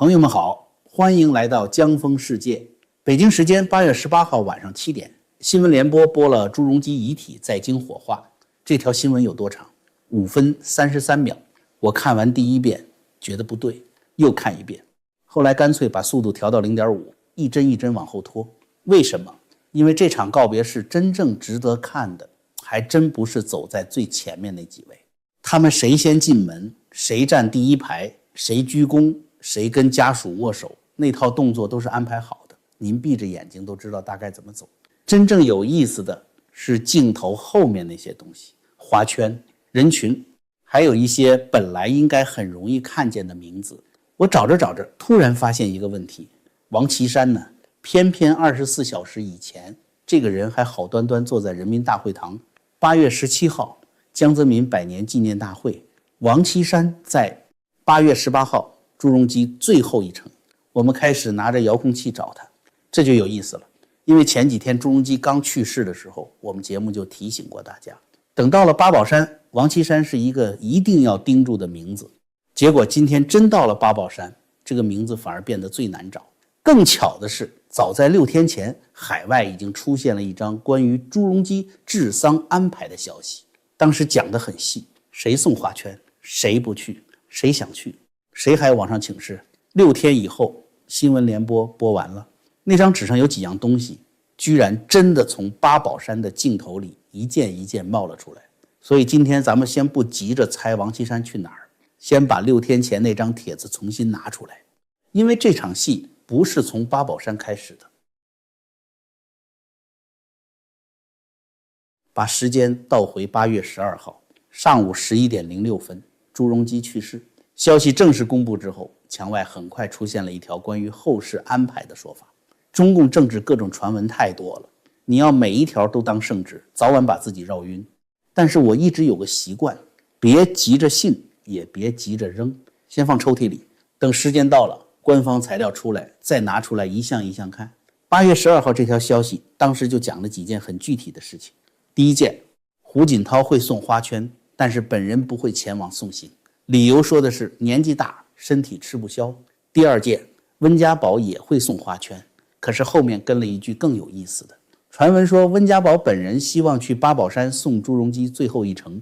朋友们好，欢迎来到江风世界。北京时间8月18号晚上7点，新闻联播播了朱镕基遗体在京火化。这条新闻有多长？5分33秒。我看完第一遍觉得不对，又看一遍，后来干脆把速度调到 0.5， 一帧一帧往后拖。为什么？因为这场告别式真正值得看的还真不是走在最前面那几位，他们谁先进门，谁站第一排，谁鞠躬，谁跟家属握手，那套动作都是安排好的，您闭着眼睛都知道大概怎么走。真正有意思的是镜头后面那些东西，花圈、人群，还有一些本来应该很容易看见的名字。我找着找着突然发现一个问题，王岐山呢，偏偏24小时以前这个人还好端端坐在人民大会堂。8月17号江泽民100年纪念大会，王岐山在8月18号朱镕基最后一程，我们开始拿着遥控器找他，这就有意思了。因为前几天朱镕基刚去世的时候，我们节目就提醒过大家，等到了八宝山，王岐山是一个一定要盯住的名字。结果今天真到了八宝山，这个名字反而变得最难找。更巧的是，早在6天前，海外已经出现了一张关于朱镕基治丧安排的消息，当时讲得很细，谁送花圈，谁不去，谁想去，谁还往上请示。6天以后，新闻联播播完了，那张纸上有几样东西，居然真的从八宝山的镜头里一件一件冒了出来。所以今天咱们先不急着猜王岐山去哪儿，先把6天前那张帖子重新拿出来，因为这场戏不是从八宝山开始的。把时间倒回8月12号上午11点06分，朱镕基去世。消息正式公布之后，墙外很快出现了一条关于后事安排的说法。中共政治各种传闻太多了，你要每一条都当圣旨，早晚把自己绕晕。但是我一直有个习惯，别急着信，也别急着扔，先放抽屉里，等时间到了，官方材料出来，再拿出来一项一项看。8月12号这条消息当时就讲了几件很具体的事情。第一件，胡锦涛会送花圈，但是本人不会前往送行，理由说的是年纪大，身体吃不消。第二件，温家宝也会送花圈，可是后面跟了一句更有意思的，传闻说温家宝本人希望去八宝山送朱镕基最后一程，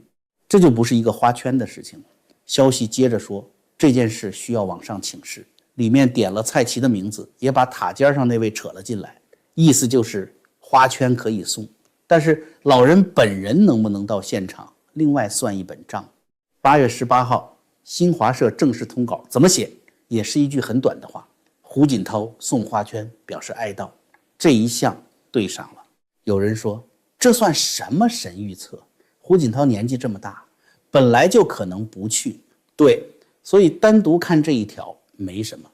这就不是一个花圈的事情了。消息接着说，这件事需要往上请示，里面点了蔡奇的名字，也把塔尖上那位扯了进来，意思就是花圈可以送，但是老人本人能不能到现场，另外算一本账。8月18号新华社正式通稿怎么写？也是一句很短的话，胡锦涛送花圈表示哀悼，这一项对上了。有人说这算什么神预测？胡锦涛年纪这么大，本来就可能不去。对，所以单独看这一条没什么。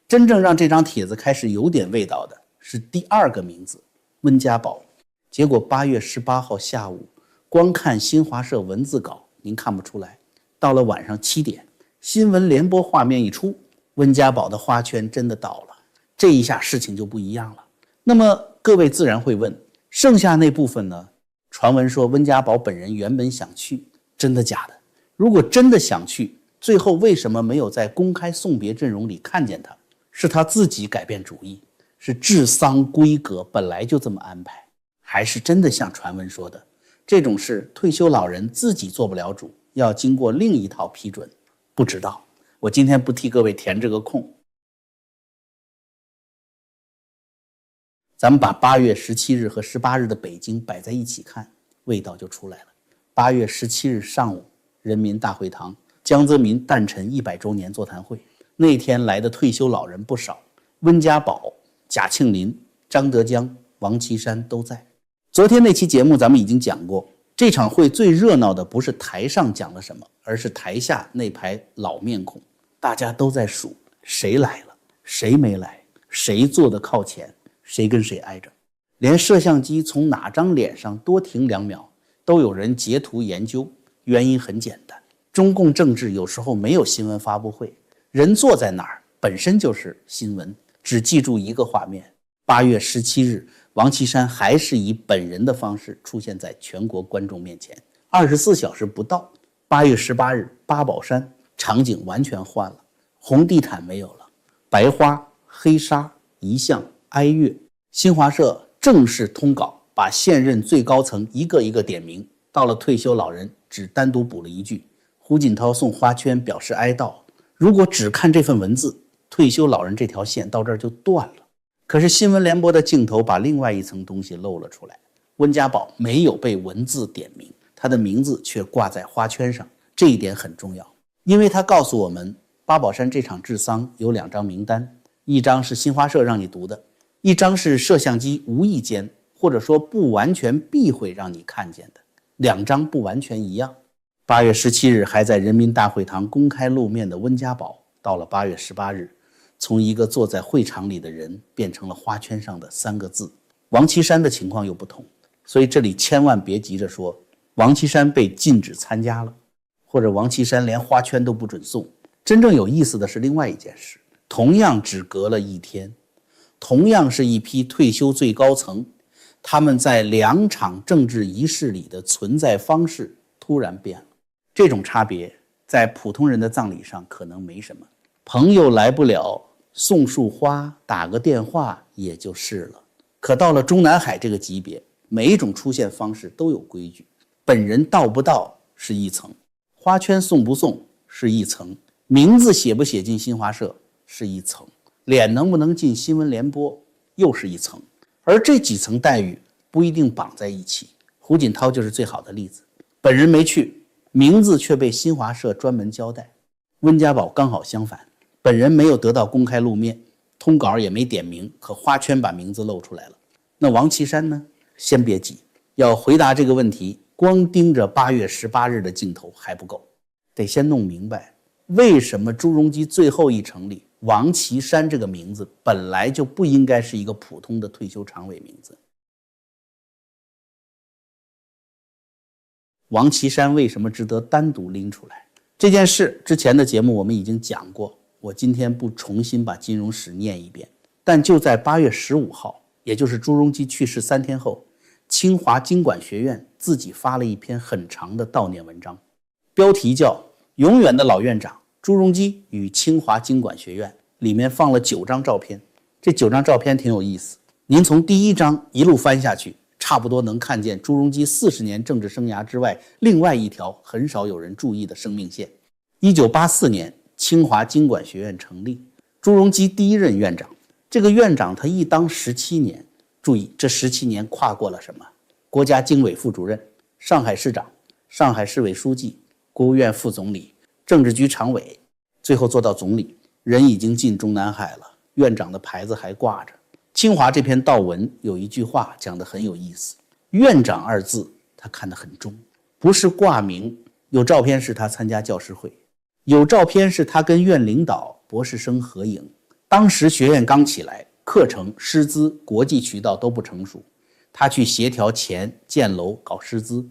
真正让这张帖子开始有点味道的是第二个名字，温家宝。结果8月18号下午，光看新华社文字稿您看不出来，到了晚上7点，新闻联播画面一出，温家宝的花圈真的倒了，这一下事情就不一样了。那么各位自然会问，剩下那部分呢？传闻说温家宝本人原本想去，真的假的？如果真的想去，最后为什么没有在公开送别阵容里看见他？是他自己改变主意？是治丧规格本来就这么安排？还是真的像传闻说的，这种事退休老人自己做不了主，要经过另一套批准？不知道，我今天不替各位填这个空。咱们把8月17日和18日的北京摆在一起看，味道就出来了。8月17日上午，人民大会堂江泽民诞辰100周年座谈会，那天来的退休老人不少，温家宝、贾庆林、张德江、王岐山都在。昨天那期节目咱们已经讲过，这场会最热闹的不是台上讲了什么，而是台下那排老面孔，大家都在数谁来了，谁没来，谁坐得靠前，谁跟谁挨着。连摄像机从哪张脸上多停2秒都有人截图研究，原因很简单，中共政治有时候没有新闻发布会，人坐在哪儿本身就是新闻，只记住一个画面。8月17日王岐山还是以本人的方式出现在全国观众面前，24小时不到8月18日八宝山场景完全换了，红地毯没有了，白花、黑沙、一向、哀乐。新华社正式通稿，把现任最高层一个一个点名，到了退休老人只单独补了一句：胡锦涛送花圈表示哀悼。如果只看这份文字，退休老人这条线到这儿就断了。可是新闻联播的镜头把另外一层东西露了出来，温家宝没有被文字点名，他的名字却挂在花圈上，这一点很重要，因为他告诉我们，八宝山这场治丧有2张名单，一张是新华社让你读的，一张是摄像机无意间或者说不完全避讳让你看见的，2张不完全一样。8月17日还在人民大会堂公开露面的温家宝，到了8月18日，从一个坐在会场里的人变成了花圈上的3个字。王岐山的情况又不同，所以这里千万别急着说王岐山被禁止参加了，或者王岐山连花圈都不准送。真正有意思的是另外一件事，同样只隔了1天，同样是一批退休最高层，他们在2场政治仪式里的存在方式突然变了。这种差别在普通人的葬礼上可能没什么，朋友来不了，送束花，打个电话也就是了。可到了中南海这个级别，每一种出现方式都有规矩，本人到不到是一层，花圈送不送是一层，名字写不写进新华社是一层，脸能不能进新闻联播又是一层。而这几层待遇不一定绑在一起，胡锦涛就是最好的例子，本人没去，名字却被新华社专门交代。温家宝刚好相反，本人没有得到公开露面，通稿也没点名，可花圈把名字露出来了。那王岐山呢？先别急，要回答这个问题，光盯着8月18日的镜头还不够，得先弄明白为什么朱镕基最后一程里王岐山这个名字本来就不应该是一个普通的退休常委名字。王岐山为什么值得单独拎出来？这件事之前的节目我们已经讲过，我今天不重新把金融史念一遍。但就在8月15号，也就是朱镕基去世3天后，清华经管学院自己发了一篇很长的悼念文章，标题叫《永远的老院长朱镕基与清华经管学院》，里面放了9张照片。这9张照片挺有意思，您从第1张一路翻下去，差不多能看见朱镕基40年政治生涯之外另外一条很少有人注意的生命线。1984年清华经管学院成立，朱镕基第1任院长。这个院长他一当17年，注意这17年跨过了什么？国家经委副主任、上海市长、上海市委书记、国务院副总理、政治局常委，最后做到总理，人已经进中南海了，院长的牌子还挂着。清华这篇悼文有一句话讲得很有意思，院长2字他看得很重，不是挂名，有照片是他参加教师会，有照片是他跟院领导、博士生合影。当时学院刚起来，课程、师资、国际渠道都不成熟，他去协调钱、建楼、搞师资，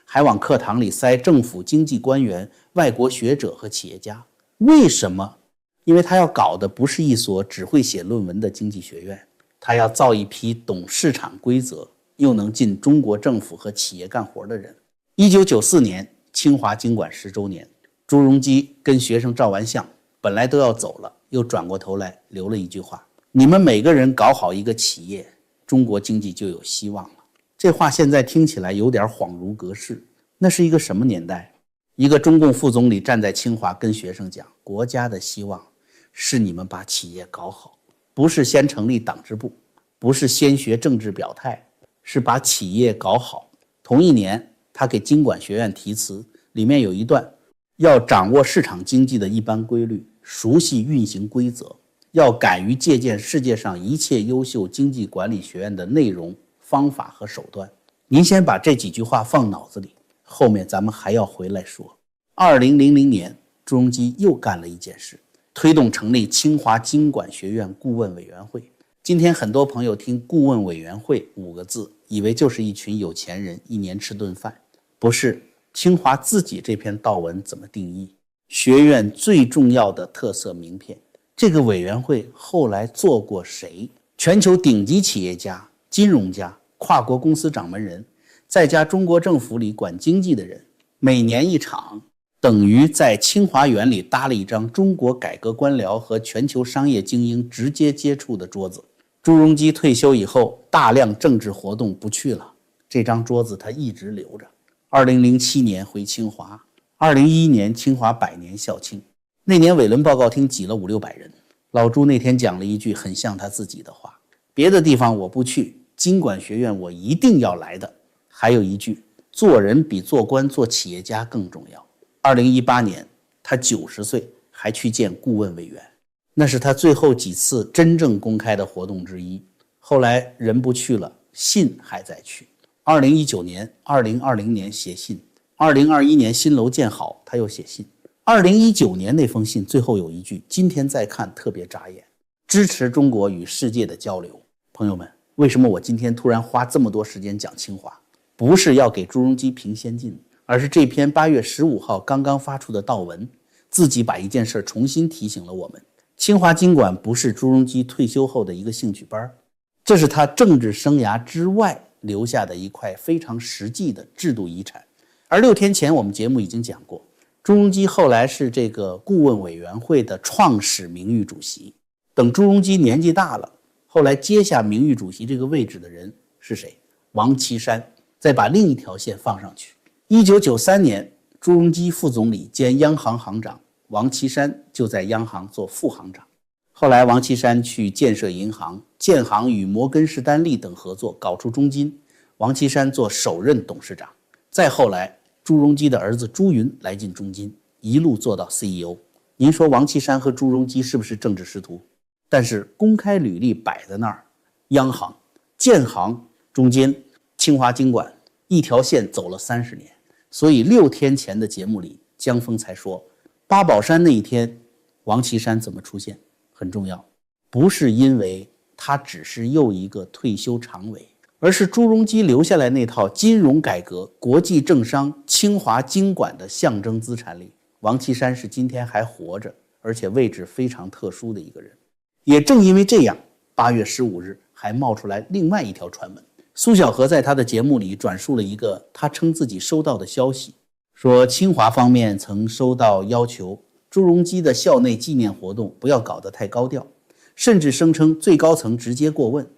还往课堂里塞政府经济官员、外国学者和企业家。为什么？因为他要搞的不是一所只会写论文的经济学院，他要造一批懂市场规则，又能进中国政府和企业干活的人。1994年清华经管10周年，朱镕基跟学生照完相，本来都要走了，又转过头来留了一句话：你们每个人搞好一个企业，中国经济就有希望了。这话现在听起来有点恍如隔世，那是一个什么年代？一个中共副总理站在清华跟学生讲，国家的希望是你们把企业搞好，不是先成立党支部，不是先学政治表态，是把企业搞好。同一年他给经管学院题词，里面有一段，要掌握市场经济的一般规律，熟悉运行规则，要敢于借鉴世界上一切优秀经济管理学院的内容、方法和手段。您先把这几句话放脑子里，后面咱们还要回来说。2000年，朱镕基又干了一件事，推动成立清华经管学院顾问委员会。今天很多朋友听顾问委员会5个字，以为就是一群有钱人一年吃顿饭，不是。清华自己这篇悼文怎么定义？学院最重要的特色名片。这个委员会后来做过谁？全球顶级企业家、金融家、跨国公司掌门人，再加中国政府里管经济的人，每年一场，等于在清华园里搭了一张中国改革官僚和全球商业精英直接接触的桌子。朱镕基退休以后，大量政治活动不去了，这张桌子他一直留着。2007年回清华，2011年清华100年校庆，那年伟伦报告厅挤了500-600人。老朱那天讲了一句很像他自己的话：别的地方我不去，经管学院我一定要来的。还有一句，做人比做官做企业家更重要。2018年他90岁还去见顾问委员，那是他最后几次真正公开的活动之一。后来人不去了，信还在去。2019年、2020年写信，2021年新楼建好他又写信。2019年那封信最后有一句，今天再看特别扎眼：支持中国与世界的交流。朋友们，为什么我今天突然花这么多时间讲清华？不是要给朱镕基评先进，而是这篇8月15号刚刚发出的悼文，自己把一件事重新提醒了我们。清华经管不是朱镕基退休后的一个兴趣班，这是他政治生涯之外留下的一块非常实际的制度遗产。而6天前我们节目已经讲过，朱镕基后来是这个顾问委员会的创始名誉主席。等朱镕基年纪大了，后来接下名誉主席这个位置的人是谁？王岐山。再把另一条线放上去，1993年朱镕基副总理兼央行行长，王岐山就在央行做副行长。后来王岐山去建设银行，建行与摩根士丹利等合作搞出中金，王岐山做首任董事长。再后来朱镕基的儿子朱云来进中金，一路做到 CEO。 您说王岐山和朱镕基是不是政治师徒？但是公开履历摆在那儿，央行、建行、中金、清华经管一条线走了30年。所以6天前的节目里，江峰才说八宝山那一天王岐山怎么出现很重要，不是因为他只是又一个退休常委，而是朱镕基留下来那套金融改革、国际政商、清华经管的象征资产里，王岐山是今天还活着，而且位置非常特殊的一个人。也正因为这样，8月15日还冒出来另外一条传闻。苏小荷在他的节目里转述了一个他称自己收到的消息，说清华方面曾收到要求，朱镕基的校内纪念活动不要搞得太高调，甚至声称最高层直接过问。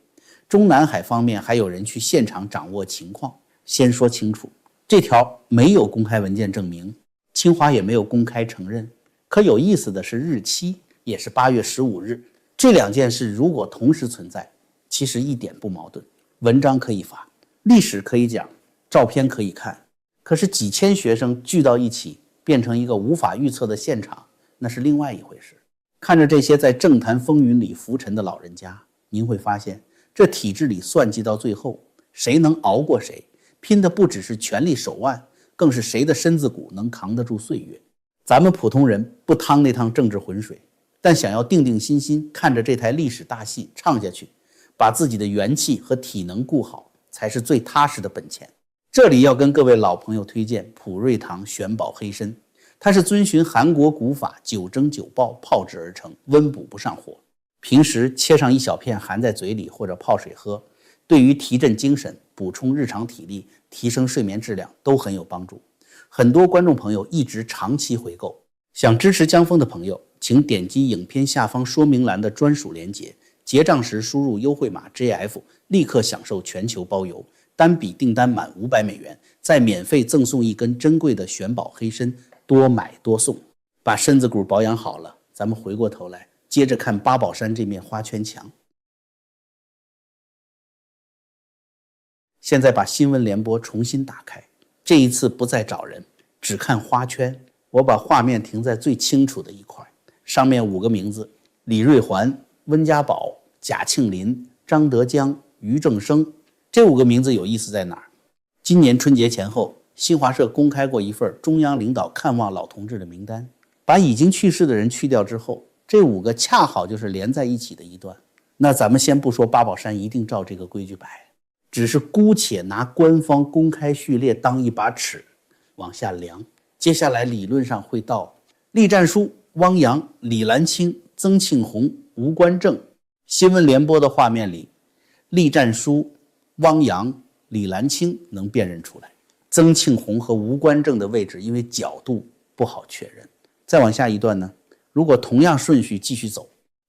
中南海方面还有人去现场掌握情况。先说清楚，这条没有公开文件证明，清华也没有公开承认。可有意思的是日期也是8月15日，这两件事如果同时存在，其实一点不矛盾。文章可以发，历史可以讲，照片可以看，可是几千学生聚到一起变成一个无法预测的现场，那是另外一回事。看着这些在政坛风云里浮沉的老人家，您会发现这体制里算计到最后，谁能熬过谁，拼的不只是权力手腕，更是谁的身子骨能扛得住岁月。咱们普通人不趟那趟政治浑水，但想要定定心心看着这台历史大戏唱下去，把自己的元气和体能顾好，才是最踏实的本钱。这里要跟各位老朋友推荐普瑞堂玄宝黑参，它是遵循韩国古法9蒸9爆泡制而成，温补不上火。平时切上一小片含在嘴里或者泡水喝，对于提振精神、补充日常体力、提升睡眠质量都很有帮助。很多观众朋友一直长期回购，想支持江峰的朋友，请点击影片下方说明栏的专属链接，结账时输入优惠码 JF， 立刻享受全球包邮，单笔订单满$500，再免费赠送一根珍贵的玄宝黑参，多买多送。把身子骨保养好了，咱们回过头来接着看八宝山这面花圈墙。现在把新闻联播重新打开，这一次不再找人，只看花圈。我把画面停在最清楚的一块，上面5个名字：李瑞环、温家宝、贾庆林、张德江、于正声。这5个名字有意思在哪儿？今年春节前后，新华社公开过一份中央领导看望老同志的名单，把已经去世的人去掉之后，这5个恰好就是连在一起的一段。那咱们先不说八宝山一定照这个规矩摆，只是姑且拿官方公开序列当一把尺往下量，接下来理论上会到栗战书、汪洋、李兰清、曾庆红、吴官正。新闻联播的画面里，栗战书、汪洋、李兰清能辨认出来，曾庆红和吴官正的位置因为角度不好确认。再往下一段呢，如果同样顺序继续走，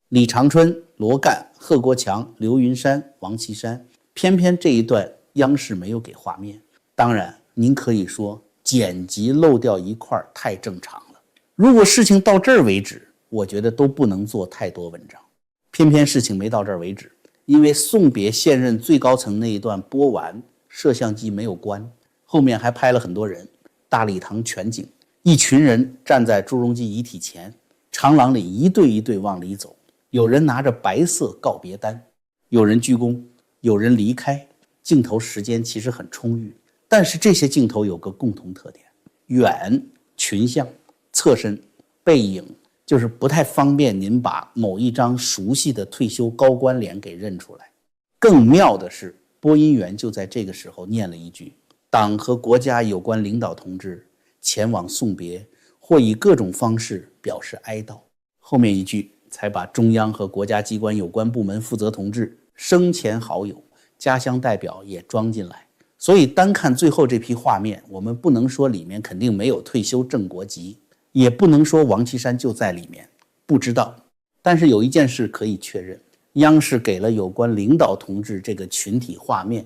李长春、罗干、贺国强、刘云山、王岐山，偏偏这一段央视没有给画面。当然您可以说剪辑漏掉一块太正常了，如果事情到这儿为止，我觉得都不能做太多文章。偏偏事情没到这儿为止，因为送别现任最高层那一段播完，摄像机没有关，后面还拍了很多人，大礼堂全景，一群人站在朱镕基遗体前，长廊里一对一对往里走，有人拿着白色告别单，有人鞠躬，有人离开，镜头时间其实很充裕，但是这些镜头有个共同特点，远、群像、侧身、背影，就是不太方便您把某一张熟悉的退休高官脸给认出来。更妙的是，播音员就在这个时候念了一句：党和国家有关领导同志前往送别，或以各种方式表示哀悼。后面一句才把中央和国家机关有关部门负责同志、生前好友、家乡代表也装进来。所以单看最后这批画面，我们不能说里面肯定没有退休正国级，也不能说王岐山就在里面，不知道。但是有一件事可以确认，央视给了有关领导同志这个群体画面，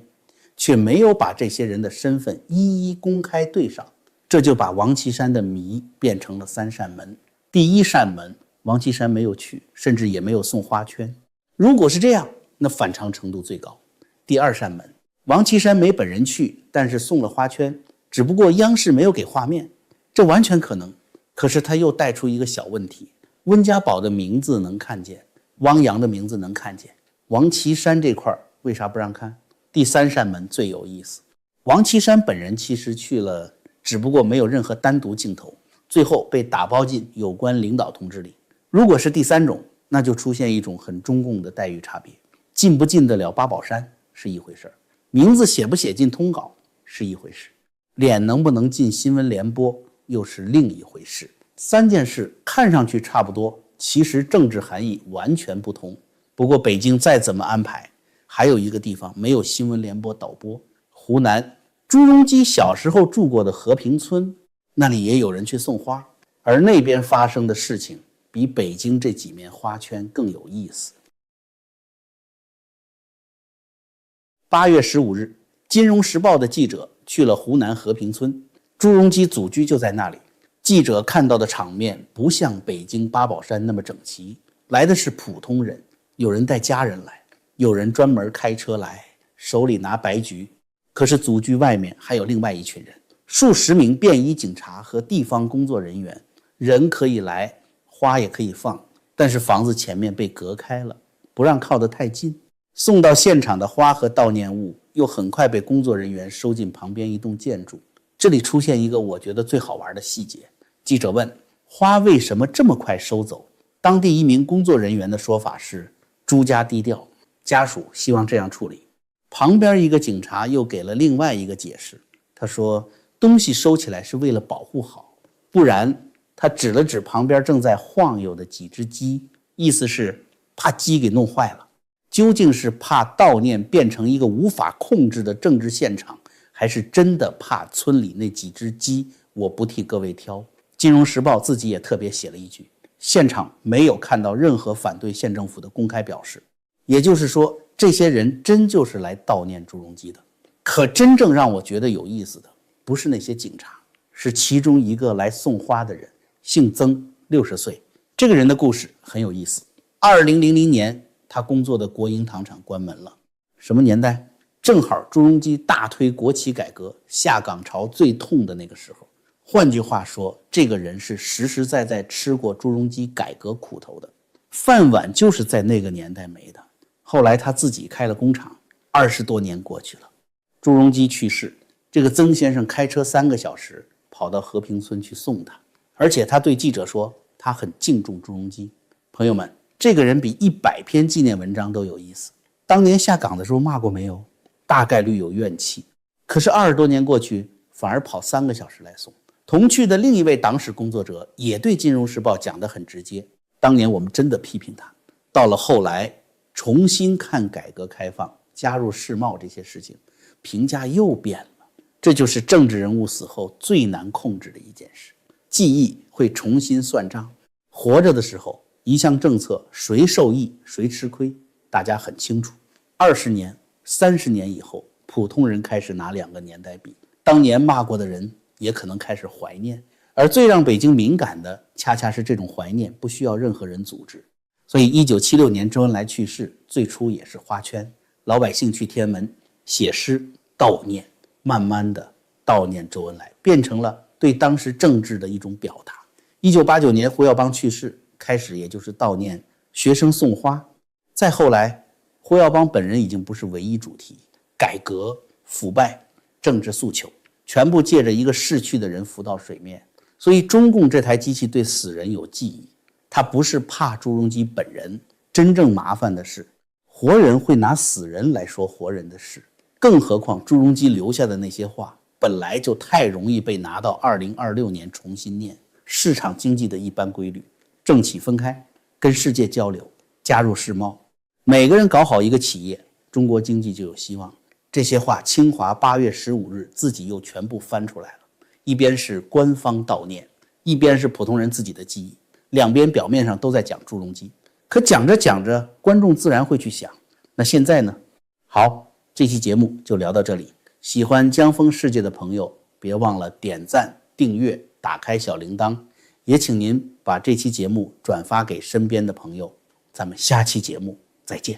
却没有把这些人的身份一一公开对上，这就把王岐山的谜变成了三扇门。第一扇门，王岐山没有去，甚至也没有送花圈。如果是这样，那反常程度最高。第二扇门，王岐山没本人去，但是送了花圈，只不过央视没有给画面，这完全可能。可是他又带出一个小问题，温家宝的名字能看见，汪洋的名字能看见，王岐山这块为啥不让看？第三扇门最有意思，王岐山本人其实去了，只不过没有任何单独镜头，最后被打包进有关领导同志里。如果是第三种，那就出现一种很中共的待遇差别，进不进得了八宝山是一回事，名字写不写进通稿是一回事，脸能不能进新闻联播又是另一回事。三件事看上去差不多，其实政治含义完全不同。不过北京再怎么安排，还有一个地方没有新闻联播导播，湖南朱镕基小时候住过的和平村，那里也有人去送花，而那边发生的事情比北京这几面花圈更有意思。8月15日，金融时报的记者去了湖南和平村，朱镕基祖居就在那里。记者看到的场面不像北京八宝山那么整齐，来的是普通人，有人带家人来，有人专门开车来，手里拿白菊。可是祖居外面还有另外一群人，数十名便衣警察和地方工作人员，人可以来，花也可以放，但是房子前面被隔开了，不让靠得太近。送到现场的花和悼念物又很快被工作人员收进旁边一栋建筑。这里出现一个我觉得最好玩的细节，记者问花为什么这么快收走，当地一名工作人员的说法是朱家低调，家属希望这样处理。旁边一个警察又给了另外一个解释，他说东西收起来是为了保护好，不然他指了指旁边正在晃悠的几只鸡，意思是怕鸡给弄坏了。究竟是怕悼念变成一个无法控制的政治现场，还是真的怕村里那几只鸡，我不替各位挑。金融时报自己也特别写了一句，现场没有看到任何反对县政府的公开表示，也就是说这些人真就是来悼念朱镕基的。可真正让我觉得有意思的不是那些警察，是其中一个来送花的人，姓曾，60岁。这个人的故事很有意思。2000年他工作的国营糖厂关门了，什么年代？正好朱镕基大推国企改革，下岗潮最痛的那个时候。换句话说，这个人是实实在在吃过朱镕基改革苦头的，饭碗就是在那个年代没的。后来他自己开了工厂，20多年过去了，朱镕基去世，这个曾先生开车3个小时跑到和平村去送他，而且他对记者说他很敬重朱镕基。朋友们，这个人比100篇纪念文章都有意思。当年下岗的时候骂过没有？大概率有怨气。可是20多年过去，反而跑3个小时来送。同去的另一位党史工作者也对《金融时报》讲得很直接，当年我们真的批评他，到了后来重新看改革开放、加入世贸这些事情，评价又变了。这就是政治人物死后最难控制的一件事。记忆会重新算账。活着的时候，一项政策谁受益谁吃亏，大家很清楚。20年、30年以后，普通人开始拿2个年代比，当年骂过的人也可能开始怀念。而最让北京敏感的，恰恰是这种怀念不需要任何人组织。所以1976年周恩来去世，最初也是花圈，老百姓去天安门写诗悼念，慢慢的悼念周恩来变成了对当时政治的一种表达。1989年胡耀邦去世，开始也就是悼念学生送花，再后来胡耀邦本人已经不是唯一主题，改革、腐败、政治诉求全部借着一个逝去的人浮到水面。所以中共这台机器对死人有记忆，他不是怕朱镕基本人，真正麻烦的是活人会拿死人来说活人的事。更何况朱镕基留下的那些话本来就太容易被拿到2026年重新念。市场经济的一般规律，政企分开，跟世界交流，加入世贸，每个人搞好一个企业，中国经济就有希望。这些话清华8月15日自己又全部翻出来了，一边是官方悼念，一边是普通人自己的记忆，两边表面上都在讲朱镕基。可讲着讲着，观众自然会去想，那现在呢？好，这期节目就聊到这里。喜欢江峰世界的朋友，别忘了点赞、订阅、打开小铃铛，也请您把这期节目转发给身边的朋友。咱们下期节目再见。